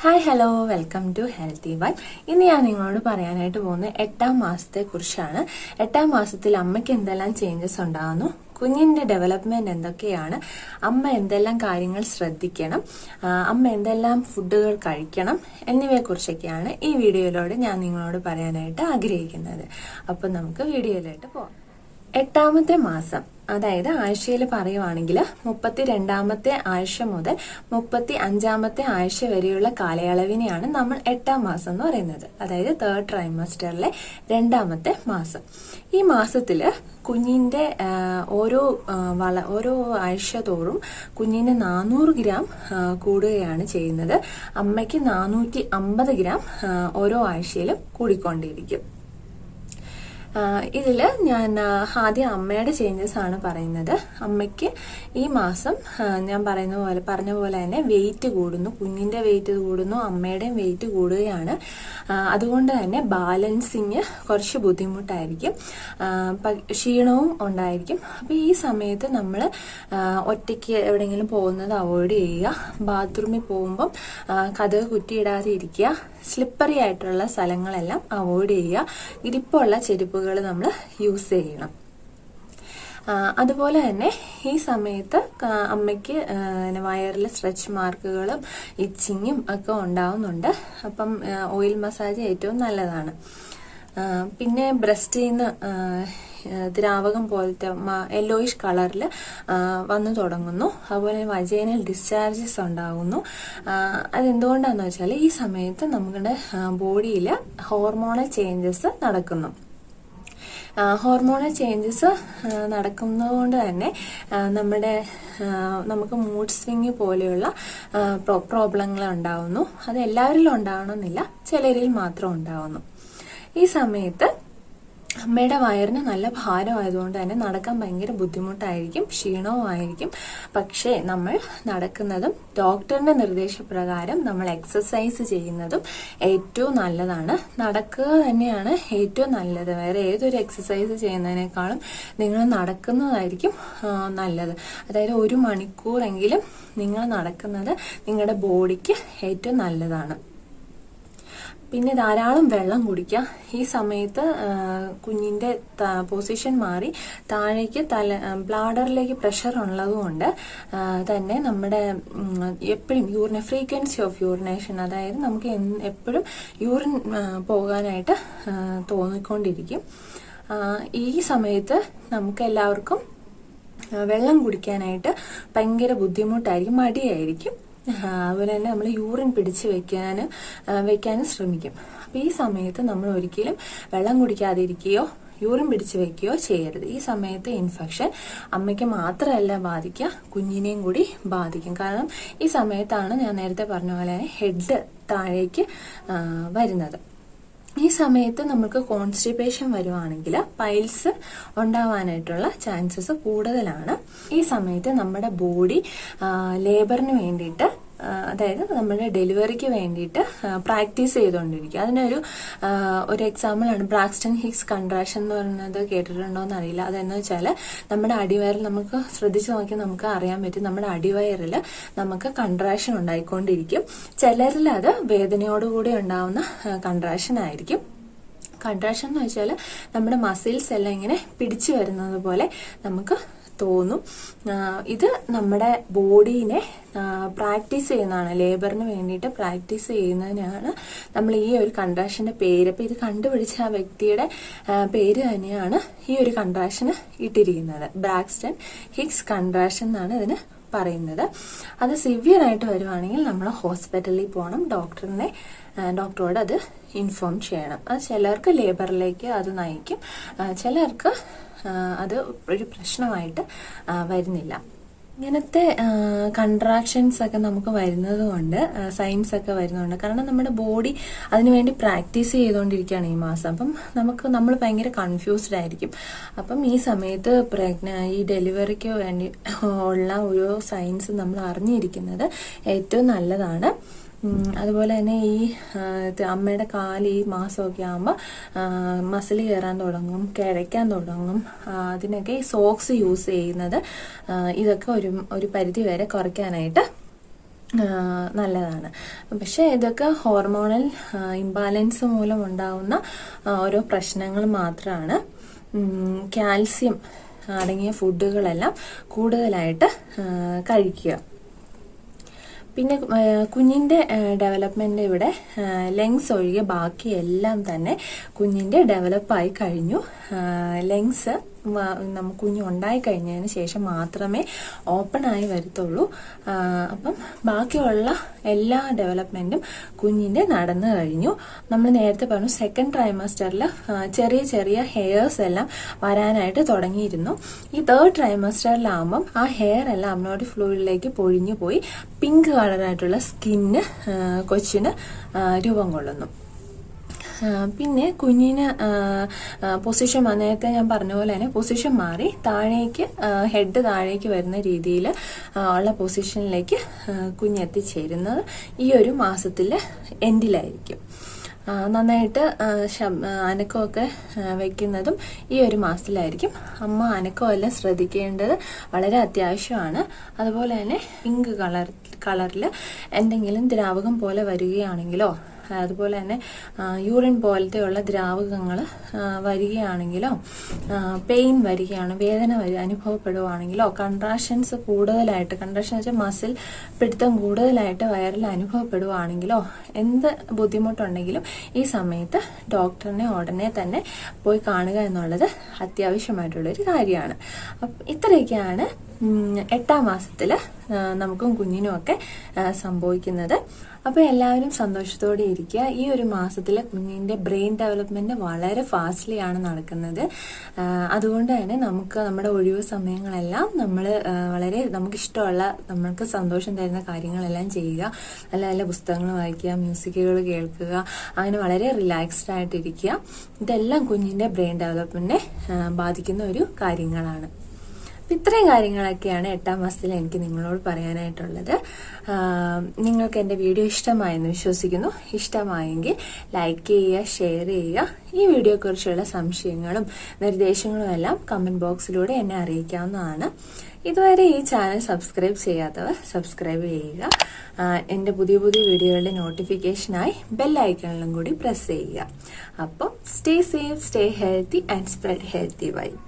Hi hello welcome to healthy Y. ഇന്ന് ഞാൻ നിങ്ങളോട് പറയാനായിട്ട് പോകുന്നത് 8ാം മാസത്തെ കുറിച്ചാണ്. 8ാം മാസത്തിൽ അമ്മയ്ക്ക് എന്തെല്ലാം ചേഞ്ചസ് ഉണ്ടാകുന്നു, കുഞ്ഞിന്റെ ഡെവലപ്മെന്റ് എന്തൊക്കെയാണ്, അമ്മ എന്തെല്ലാം കാര്യങ്ങൾ ശ്രദ്ധിക്കണം, അമ്മ എന്തെല്ലാം ഫുഡുകൾ കഴിക്കണം എന്നിവയെ കുറിച്ചൊക്കെയാണ് ഈ വീഡിയോയിലൂടെ ഞാൻ നിങ്ങളോട് പറയാനായിട്ട് ആഗ്രഹിക്കുന്നത്. അപ്പൊ നമുക്ക് വീഡിയോയിലോട്ട് പോകാം. 8ാമത്തെ മാസം, അതായത് ആഴ്ചയിൽ പറയുവാണെങ്കിൽ 32ാമത്തെ ആഴ്ച മുതൽ 35ാമത്തെ ആഴ്ച വരെയുള്ള കാലയളവിനെയാണ് നമ്മൾ 8ാം മാസം എന്ന് പറയുന്നത്. അതായത് 3rd ട്രൈമസ്റ്ററിലെ 2ാമത്തെ മാസം. ഈ മാസത്തില് കുഞ്ഞിന്റെ ഓരോ ആഴ്ച തോറും കുഞ്ഞിന് 400 ഗ്രാം കൂടുകയാണ് ചെയ്യുന്നത്. അമ്മയ്ക്ക് 450 ഗ്രാം ഓരോ ആഴ്ചയിലും കൂടിക്കൊണ്ടിരിക്കും. ഇതില് ഞാൻ ആദ്യം അമ്മയുടെ ചേഞ്ചസ് ആണ് പറയുന്നത്. അമ്മയ്ക്ക് ഈ മാസം ഞാൻ പറഞ്ഞ പോലെ തന്നെ വെയിറ്റ് കൂടുന്നു, കുഞ്ഞിന്റെ വെയിറ്റ് കൂടുന്നു, അമ്മയുടെയും വെയിറ്റ് കൂടുകയാണ്. അതുകൊണ്ട് തന്നെ ബാലൻസിങ് കുറച്ച് ബുദ്ധിമുട്ടായിരിക്കും, ക്ഷീണവും ഉണ്ടായിരിക്കും. അപ്പൊ ഈ സമയത്ത് നമ്മൾ ഒറ്റയ്ക്ക് എവിടെയെങ്കിലും പോകുന്നത് അവോയ്ഡ് ചെയ്യുക. ബാത്റൂമിൽ പോകുമ്പം കതക് കുറ്റിയിടാതെ ഇരിക്കുക. സ്ലിപ്പറി ആയിട്ടുള്ള സ്ഥലങ്ങളെല്ലാം അവോയ്ഡ് ചെയ്യുക. ഇരിപ്പുള്ള ചെരുപ്പുകൾ നമ്മൾ യൂസ് ചെയ്യണം. അതുപോലെ തന്നെ ഈ സമയത്ത് അമ്മയ്ക്ക് വയറിൽ സ്ട്രെച്ച് മാർക്കുകളും ഇച്ചിങ്ങും ഒക്കെ ഉണ്ടാവുന്നുണ്ട്. അപ്പം ഓയിൽ മസാജ് ഏറ്റവും നല്ലതാണ്. പിന്നെ ബ്രസ്റ്റിൽ നിന്ന് ദ്രാവകം പോലത്തെ യെല്ലോയിഷ് കളറിൽ വന്നു തുടങ്ങുന്നു. അതുപോലെ വജൈനൽ ഡിസ്ചാർജസ് ഉണ്ടാകുന്നു. അതെന്തുകൊണ്ടാന്ന് വെച്ചാൽ ഈ സമയത്ത് നമ്മുടെ ബോഡിയിൽ ഹോർമോണൽ ചേഞ്ചസ് നടക്കുന്നു. ഹോർമോണൽ ചേഞ്ചസ് നടക്കുന്നതുകൊണ്ട് തന്നെ നമുക്ക് മൂഡ് സ്വിങ് പോലെയുള്ള പ്രോബ്ലങ്ങൾ ഉണ്ടാവുന്നു. അത് എല്ലാവരിലും ഉണ്ടാവണമെന്നില്ല, ചിലരിൽ മാത്രം ഉണ്ടാവുന്നു. ഈ സമയത്ത് അമ്മയുടെ വയറിന് നല്ല ഭാരമായതുകൊണ്ട് തന്നെ നടക്കാൻ ഭയങ്കര ബുദ്ധിമുട്ടായിരിക്കും, ക്ഷീണവുമായിരിക്കും. പക്ഷേ നമ്മൾ നടക്കുന്നതും ഡോക്ടറിന്റെ നിർദ്ദേശപ്രകാരം നമ്മൾ എക്സസൈസ് ചെയ്യുന്നതും ഏറ്റവും നല്ലതാണ്. നടക്കുക തന്നെയാണ് ഏറ്റവും നല്ലത്. വേറെ ഏതൊരു എക്സസൈസ് ചെയ്യുന്നതിനേക്കാളും നിങ്ങൾ നടക്കുന്നതായിരിക്കും നല്ലത്. അതായത് 1 മണിക്കൂറെങ്കിലും നിങ്ങൾ നടക്കുന്നത് നിങ്ങളുടെ ബോഡിക്ക് ഏറ്റവും നല്ലതാണ്. പിന്നെ ധാരാളം വെള്ളം കുടിക്കുക. ഈ സമയത്ത് കുഞ്ഞിന്റെ പൊസിഷൻ മാറി താഴേക്ക് ബ്ലാഡറിലേക്ക് പ്രഷർ ഉള്ളതുകൊണ്ട് തന്നെ നമ്മുടെ എപ്പോഴും ഫ്രീക്വൻസി ഓഫ് യൂറിനേഷൻ, അതായത് നമുക്ക് എപ്പോഴും യൂറിൻ പോകാനായിട്ട് തോന്നിക്കൊണ്ടിരിക്കും. ഈ സമയത്ത് നമുക്ക് എല്ലാവർക്കും വെള്ളം കുടിക്കാനായിട്ട് ഭയങ്കര ബുദ്ധിമുട്ടായിരിക്കും, മടിയായിരിക്കും. അതുപോലെ തന്നെ നമ്മൾ യൂറിൻ പിടിച്ച് വെക്കാനും ശ്രമിക്കും. അപ്പൊ ഈ സമയത്ത് നമ്മൾ ഒരിക്കലും വെള്ളം കുടിക്കാതിരിക്കുകയോ യൂറിൻ പിടിച്ച് വെക്കുകയോ ചെയ്യരുത്. ഈ സമയത്ത് ഇൻഫെക്ഷൻ അമ്മയ്ക്ക് മാത്രമല്ല ബാധിക്കുക, കുഞ്ഞിനെയും കൂടി ബാധിക്കും. കാരണം ഈ സമയത്താണ് ഞാൻ നേരത്തെ പറഞ്ഞ പോലെ ഹെഡ് താഴേക്ക് വരുന്നത്. ഈ സമയത്ത് നമുക്ക് കോൺസ്റ്റിപ്പേഷൻ വരുവാണെങ്കിൽ പൈൽസ് ഉണ്ടാവാനായിട്ടുള്ള ചാൻസസ് കൂടുതലാണ്. ഈ സമയത്ത് നമ്മുടെ ബോഡി ലേബറിന് വേണ്ടിയിട്ട്, അതായത് നമ്മുടെ ഡെലിവറിക്ക് വേണ്ടിയിട്ട് പ്രാക്ടീസ് ചെയ്തുകൊണ്ടിരിക്കുക. ഒരു എക്സാമ്പിളാണ് ബ്രാക്സ്റ്റൺ ഹിക്സ് കൺട്രാക്ഷൻ എന്ന് പറയുന്നത്. കേട്ടിട്ടുണ്ടോ എന്ന് അറിയില്ല. അതെന്ന് വെച്ചാൽ നമ്മുടെ അടിവയറിൽ, നമുക്ക് ശ്രദ്ധിച്ചു നോക്കി നമുക്ക് അറിയാൻ പറ്റും, നമ്മുടെ അടിവയറിൽ നമുക്ക് കൺട്രാക്ഷൻ ഉണ്ടായിക്കൊണ്ടിരിക്കും. ചിലരിൽ അത് വേദനയോടുകൂടി ഉണ്ടാവുന്ന കൺട്രാക്ഷൻ ആയിരിക്കും. കൺട്രാക്ഷൻ എന്ന് വെച്ചാൽ നമ്മുടെ മസിൽസ് എല്ലാം ഇങ്ങനെ പിടിച്ചു വരുന്നത് പോലെ നമുക്ക് തോന്നും. ഇത് നമ്മുടെ ബോഡീനെ പ്രാക്ടീസ് ചെയ്യുന്നതാണ്, ലേബറിന് വേണ്ടിയിട്ട് പ്രാക്ടീസ് ചെയ്യുന്നതിനാണ് നമ്മൾ ഈ ഒരു കൺട്രാക്ഷന്റെ പേര്. അപ്പൊ ഇത് കണ്ടുപിടിച്ച ആ വ്യക്തിയുടെ പേര് തന്നെയാണ് ഈ ഒരു കൺട്രാക്ഷന് ഇട്ടിരിക്കുന്നത്. ബ്രാക്സ്റ്റൺ ഹിക്സ് കൺട്രാക്ഷൻ എന്നാണ് ഇതിന് പറയുന്നത്. അത് സിവിയർ ആയിട്ട് വരുവാണെങ്കിൽ നമ്മൾ ഹോസ്പിറ്റലിൽ പോകണം, ഡോക്ടറോട് അത് ഇൻഫോം ചെയ്യണം. അത് ചിലർക്ക് ലേബറിലേക്ക് അത് നയിക്കും, ചിലർക്ക് അത് ഒരു പ്രശ്നമായിട്ട് വരുന്നില്ല. ഇങ്ങനത്തെ കൺട്രാക്ഷൻസ് ഒക്കെ നമുക്ക് വരുന്നത് കൊണ്ട്, സൈൻസ് ഒക്കെ വരുന്നുണ്ട്. കാരണം നമ്മുടെ ബോഡി അതിനുവേണ്ടി പ്രാക്ടീസ് ചെയ്തുകൊണ്ടിരിക്കുകയാണ് ഈ മാസം. അപ്പം നമ്മൾ ഭയങ്കര കൺഫ്യൂസ്ഡ് ആയിരിക്കും. അപ്പം ഈ സമയത്ത് ഈ ഡെലിവറിക്ക് വേണ്ടി ഉള്ള ഓരോ സൈൻസ് നമ്മൾ അറിഞ്ഞിരിക്കുന്നത് ഏറ്റവും നല്ലതാണ്. അതുപോലെ തന്നെ ഈ അമ്മയുടെ കാല് ഈ മാസമൊക്കെ ആകുമ്പോൾ മസിൽ കയറാൻ തുടങ്ങും, കിഴയ്ക്കാൻ തുടങ്ങും. അതിനൊക്കെ ഈ സോക്സ് യൂസ് ചെയ്യുന്നത് ഇതൊക്കെ ഒരു പരിധി വരെ കുറയ്ക്കാനായിട്ട് നല്ലതാണ്. പക്ഷെ ഇതൊക്കെ ഹോർമോണൽ ഇംബാലൻസ് മൂലം ഉണ്ടാവുന്ന ഓരോ പ്രശ്നങ്ങൾ മാത്രമാണ്. കാൽസ്യം അടങ്ങിയ ഫുഡുകളെല്ലാം കൂടുതലായിട്ട് കഴിക്കുക. പിന്നെ കുഞ്ഞിൻ്റെ ഡെവലപ്മെൻ്റ് ഇവിടെ ലെങ്സ് ഒഴികെ ബാക്കി എല്ലാം തന്നെ കുഞ്ഞിൻ്റെ ഡെവലപ്പായി കഴിഞ്ഞു. ലെങ്സ് കുഞ്ഞ് ഉണ്ടായി കഴിഞ്ഞതിന് ശേഷം മാത്രമേ ഓപ്പൺ ആയി വരത്തുള്ളൂ. അപ്പം ബാക്കിയുള്ള എല്ലാ ഡെവലപ്മെൻറ്റും കുഞ്ഞിൻ്റെ നടന്നു കഴിഞ്ഞു. നമ്മൾ നേരത്തെ പറഞ്ഞു സെക്കൻഡ് ട്രൈമസ്റ്ററിൽ ചെറിയ ചെറിയ ഹെയർസ് എല്ലാം വരാനായിട്ട് തുടങ്ങിയിരുന്നു. ഈ തേർഡ് ട്രൈമസ്റ്ററിലാകുമ്പം ആ ഹെയർ എല്ലാം അമ്നോട്ടിക് ഫ്ലൂയിഡിലേക്ക് പൊഴിഞ്ഞു പോയി പിങ്ക് കളറായിട്ടുള്ള സ്കിന്ന് കൊച്ചിന് രൂപം കൊള്ളുന്നു. പിന്നെ കുഞ്ഞിന് പൊസിഷൻ നേരത്തെ ഞാൻ പറഞ്ഞ പോലെ തന്നെ പൊസിഷൻ മാറി താഴേക്ക് ഹെഡ് താഴേക്ക് വരുന്ന രീതിയിൽ ഉള്ള പൊസിഷനിലേക്ക് കുഞ്ഞെത്തിച്ചേരുന്നത് ഈ ഒരു മാസത്തിലെ എൻഡിലായിരിക്കും. നന്നായിട്ട് അനക്കമൊക്കെ വയ്ക്കുന്നതും ഈ ഒരു മാസത്തിലായിരിക്കും. അമ്മ അനക്കമെല്ലാം ശ്രദ്ധിക്കേണ്ടത് വളരെ അത്യാവശ്യമാണ്. അതുപോലെ തന്നെ പിങ്ക് കളറിൽ എന്തെങ്കിലും ദ്രാവകം പോലെ വരികയാണെങ്കിലോ അതുപോലെ തന്നെ യൂറിൻ പോലത്തെയുള്ള ദ്രാവകങ്ങൾ വരികയാണെങ്കിലോ പെയിൻ വരികയാണ്, വേദന അനുഭവപ്പെടുകയാണെങ്കിലോ കൺട്രാക്ഷൻസ് കൂടുതലായിട്ട്, കൺട്രാക്ഷൻ വെച്ചാൽ മസിൽ പിടുത്തം കൂടുതലായിട്ട് വയറിൽ അനുഭവപ്പെടുകയാണെങ്കിലോ എന്ത് ബുദ്ധിമുട്ടുണ്ടെങ്കിലും ഈ സമയത്ത് ഡോക്ടറിനെ ഉടനെ തന്നെ പോയി കാണുക എന്നുള്ളത് അത്യാവശ്യമായിട്ടുള്ളൊരു കാര്യമാണ്. അപ്പം ഇത്രയൊക്കെയാണ് 8ാം മാസത്തിൽ നമുക്കും കുഞ്ഞിനുമൊക്കെ സംഭവിക്കുന്നത്. അപ്പോൾ എല്ലാവരും സന്തോഷത്തോടെ ഇരിക്കുക. ഈ ഒരു മാസത്തിൽ കുഞ്ഞിൻ്റെ ബ്രെയിൻ ഡെവലപ്മെൻറ്റ് വളരെ ഫാസ്റ്റ്ലി ആണ് നടക്കുന്നത്. അതുകൊണ്ട് തന്നെ നമുക്ക് നമ്മുടെ ഒഴിവ് സമയങ്ങളെല്ലാം നമ്മൾ വളരെ നമുക്കിഷ്ടമുള്ള നമ്മൾക്ക് സന്തോഷം തരുന്ന കാര്യങ്ങളെല്ലാം ചെയ്യുക. നല്ല നല്ല പുസ്തകങ്ങൾ വായിക്കുക, മ്യൂസിക്കുകൾ കേൾക്കുക, അങ്ങനെ വളരെ റിലാക്സ്ഡ് ആയിട്ടിരിക്കുക. ഇതെല്ലാം കുഞ്ഞിൻ്റെ ബ്രെയിൻ ഡെവലപ്മെൻറ്റിനെ ബാധിക്കുന്ന ഒരു കാര്യങ്ങളാണ്. ഇത്രയും കാര്യങ്ങളൊക്കെയാണ് 8ാം മാസത്തിൽ എനിക്ക് നിങ്ങളോട് പറയാനായിട്ടുള്ളത്. നിങ്ങൾക്ക് എൻ്റെ വീഡിയോ ഇഷ്ടമായെന്ന് വിശ്വസിക്കുന്നു. ഇഷ്ടമായെങ്കിൽ ലൈക്ക് ചെയ്യുക, ഷെയർ ചെയ്യുക. ഈ വീഡിയോയെക്കുറിച്ചുള്ള സംശയങ്ങളും നിർദ്ദേശങ്ങളും എല്ലാം കമൻറ്റ് ബോക്സിലൂടെ എന്നെ അറിയിക്കാവുന്നതാണ്. ഇതുവരെ ഈ ചാനൽ സബ്സ്ക്രൈബ് ചെയ്യാത്തവർ സബ്സ്ക്രൈബ് ചെയ്യുക. എൻ്റെ പുതിയ പുതിയ വീഡിയോകളുടെ നോട്ടിഫിക്കേഷനായി ബെൽ ഐക്കണിലും കൂടി പ്രസ് ചെയ്യുക. അപ്പം stay safe, stay healthy and spread healthy vibe.